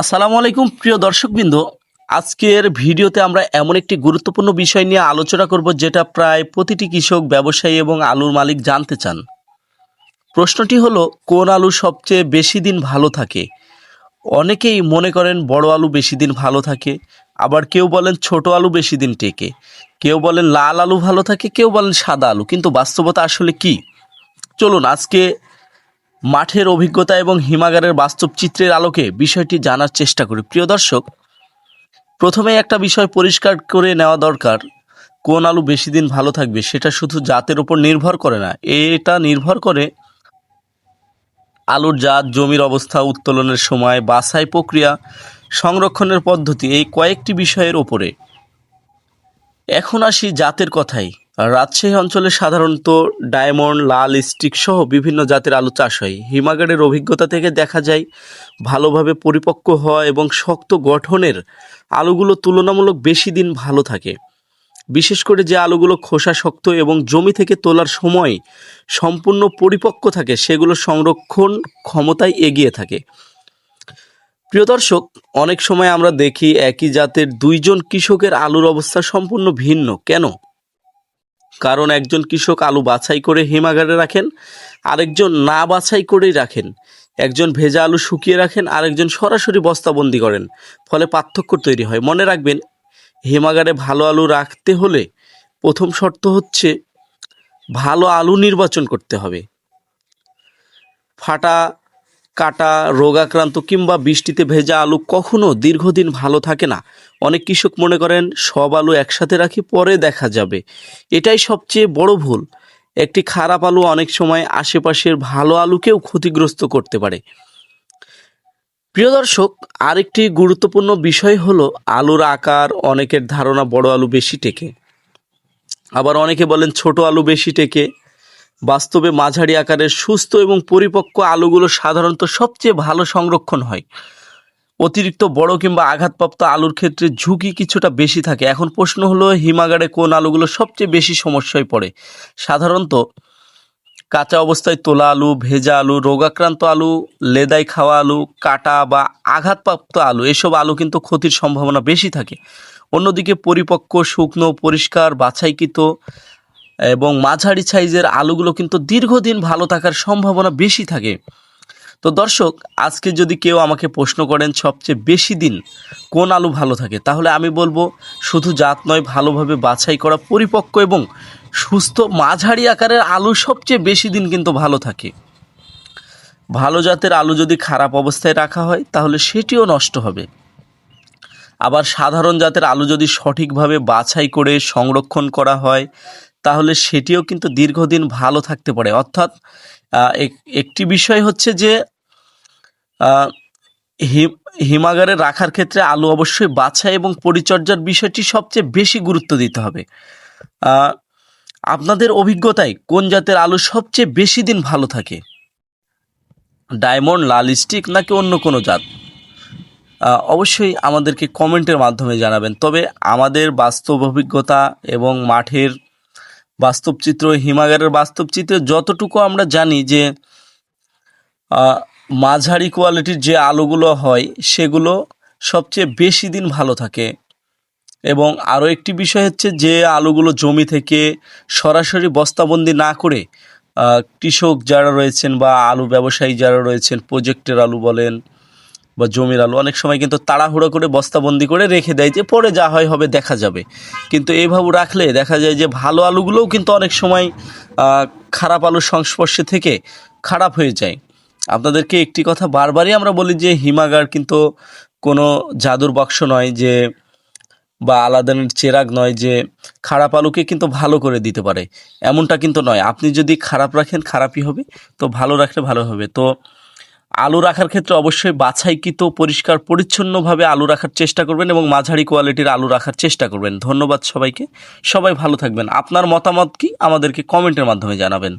আসসালামু আলাইকুম প্রিয় দর্শকবৃন্দ। আজকের ভিডিওতে আমরা এমন একটি গুরুত্বপূর্ণ বিষয় নিয়ে আলোচনা করব যেটা প্রায় প্রতিটি কৃষক, ব্যবসায়ী এবং আলুর মালিক জানতে চান। প্রশ্নটি হলো, কোন আলু সবচেয়ে বেশি দিন ভালো থাকে? অনেকেই মনে করেন বড় আলু বেশি দিন ভালো থাকে, আবার কেউ বলেন ছোট আলু বেশি দিন টেকে, কেউ বলেন লাল আলু ভালো থাকে, কেউ বলেন সাদা আলু। কিন্তু বাস্তবতা আসলে কি? চলুন আজকে মাঠের অভিজ্ঞতা এবং হিমাগারের বাস্তব চিত্রের আলোকে বিষয়টি জানার চেষ্টা করি। প্রিয় দর্শক, প্রথমে একটা বিষয় পরিষ্কার করে নেওয়া দরকার, কোন আলু বেশি দিন ভালো থাকবে সেটা শুধু জাতের উপর নির্ভর করে না, এটা নির্ভর করে আলুর জাত, জমির অবস্থা, উত্তোলনের সময়, বাছাই প্রক্রিয়া, সংরক্ষণের পদ্ধতি, এই কয়েকটি বিষয়ের ওপরে। এখন আসি জাতের কথাই। রাজশাহী অঞ্চলে সাধারণত ডায়মন্ড, লাল স্টিক সহ বিভিন্ন জাতের আলু চাষ হয়। হিমাগারের অভিজ্ঞতা থেকে দেখা যায়, ভালোভাবে পরিপক্ক হওয়া এবং শক্ত গঠনের আলুগুলো তুলনামূলক বেশি দিন ভালো থাকে। বিশেষ করে যে আলুগুলো খোসা শক্ত এবং জমি থেকে তোলার সময় সম্পূর্ণ পরিপক্ক থাকে, সেগুলো সংরক্ষণ ক্ষমতায় এগিয়ে থাকে। প্রিয় দর্শক, অনেক সময় আমরা দেখি একই জাতের দুইজন কৃষকের আলুর অবস্থা সম্পূর্ণ ভিন্ন। কেন? কারণ একজন কৃষক আলু বাছাই করে হিমাগারে রাখেন, আরেকজন না বাছাই করেই রাখেন। একজন ভেজা আলু শুকিয়ে রাখেন, আরেকজন সরাসরি বস্তাবন্দি করেন। ফলে পার্থক্য তৈরি হয়। মনে রাখবেন, হিমাগারে ভালো আলু রাখতে হলে প্রথম শর্ত হচ্ছে ভালো আলু নির্বাচন করতে হবে। ফাটা, কাটা, রোগাক্রান্ত কিংবা বৃষ্টিতে ভেজা আলু কখনো দীর্ঘদিন ভালো থাকে না। অনেক কৃষক মনে করেন সব আলু একসাথে রাখি, পরে দেখা যাবে। এটাই সবচেয়ে বড় ভুল। একটি খারাপ আলু অনেক সময় আশেপাশের ভালো আলুকেও ক্ষতিগ্রস্ত করতে পারে। প্রিয় দর্শক, আরেকটি গুরুত্বপূর্ণ বিষয় হলো আলুর আকার। অনেকের ধারণা বড় আলু বেশি টেকে, আবার অনেকে বলেন ছোট আলু বেশি টেকে। বাস্তবে মাঝারি আকারের সুস্থ এবং পরিপক্ক আলুগুলো সাধারণত সবচেয়ে ভালো সংরক্ষণ হয়। অতিরিক্ত বড় কিংবা আঘাতপ্রাপ্ত আলুর ক্ষেত্রে ঝুঁকি কিছুটা বেশি থাকে। এখন প্রশ্ন হলো, হিমাগারে কোন আলুগুলো সবচেয়ে বেশি সমস্যায় পড়ে? সাধারণত কাঁচা অবস্থায় তোলা আলু, ভেজা আলু, রোগাক্রান্ত আলু, লেদাই খাওয়া আলু, কাটা বা আঘাতপ্রাপ্ত আলু, এসব আলু কিন্তু ক্ষতির সম্ভাবনা বেশি থাকে। অন্যদিকে পরিপক্ক, শুকনো, পরিষ্কার, বাছাইকৃত এবং মাঝারি সাইজের আলুগুলো কিন্তু দীর্ঘদিন ভালো থাকার সম্ভাবনা বেশি থাকে। তো দর্শক, আজকে যদি কেউ আমাকে প্রশ্ন করেন সবচেয়ে বেশি দিন কোন আলু ভালো থাকে, তাহলে আমি বলবো শুধু জাত নয়, ভালোভাবে বাছাই করা, পরিপক্ক এবং সুস্থ মাঝারি আকারের আলু সবচেয়ে বেশি দিন কিন্তু ভালো থাকে। ভালো জাতের আলু যদি খারাপ অবস্থায় রাখা হয় তাহলে সেটিও নষ্ট হবে। আবার সাধারণ জাতের আলু যদি সঠিকভাবে বাছাই করে সংরক্ষণ করা হয় তাহলে সেটিও কিন্তু দীর্ঘদিন ভালো থাকতে পারে। অর্থাৎ একটি বিষয় হচ্ছে যে হিমাগারে রাখার ক্ষেত্রে আলু অবশ্যই বাছাই এবং পরিচর্যার বিষয়টি সবচেয়ে বেশি গুরুত্ব দিতে হবে। আপনাদের অভিজ্ঞতায় কোন জাতের আলু সবচেয়ে বেশি দিন ভালো থাকে? ডায়মন্ড, লাল স্টিক নাকি অন্য কোনো জাত? অবশ্যই আমাদেরকে কমেন্টের মাধ্যমে জানাবেন। তবে আমাদের বাস্তব অভিজ্ঞতা এবং মাঠের বাস্তব চিত্র, হিমাগারের বাস্তব চিত্রে যতটুকু আমরা জানি যে মাঝারি কোয়ালিটির যে আলুগুলো হয় সেগুলো সবচেয়ে বেশি দিন ভালো থাকে। এবং আরও একটি বিষয় হচ্ছে, যে আলুগুলো জমি থেকে সরাসরি বস্তাবন্দি না করে কৃষক যারা রয়েছেন বা আলু ব্যবসায়ী যারা রয়েছেন, প্রজেক্টের আলু বলেন বা জমির আলু, অনেক সময় কিন্তু তাড়াহুড়ো করে বস্তাবন্দি করে রেখে দেয় যে পরে যা হয় হবে দেখা যাবে। কিন্তু এইভাবে রাখলে দেখা যায় যে ভালো আলুগুলোও কিন্তু অনেক সময় খারাপ আলুর সংস্পর্শে থেকে খারাপ হয়ে যায়। আপনাদেরকে একটি কথা বারবারই আমরা বলি যে হিমাগার কিন্তু কোনো জাদুর বাক্স নয়, যে বা আলাদানের চেরাগ নয় যে খারাপ আলুকে কিন্তু ভালো করে দিতে পারে, এমনটা কিন্তু নয়। আপনি যদি খারাপ রাখেন খারাপই হবে, তো ভালো রাখলে ভালো হবে। তো আলু রাখার ক্ষেত্রে অবশ্যই বাছাইকৃত, পরিষ্কার পরিচ্ছন্নভাবে আলু রাখার চেষ্টা করবেন এবং মাঝারি কোয়ালিটির আলু রাখার চেষ্টা করবেন। ধন্যবাদ সবাইকে। সবাই ভালো থাকবেন। আপনার মতামত কি আমাদেরকে কমেন্টের মাধ্যমে জানাবেন।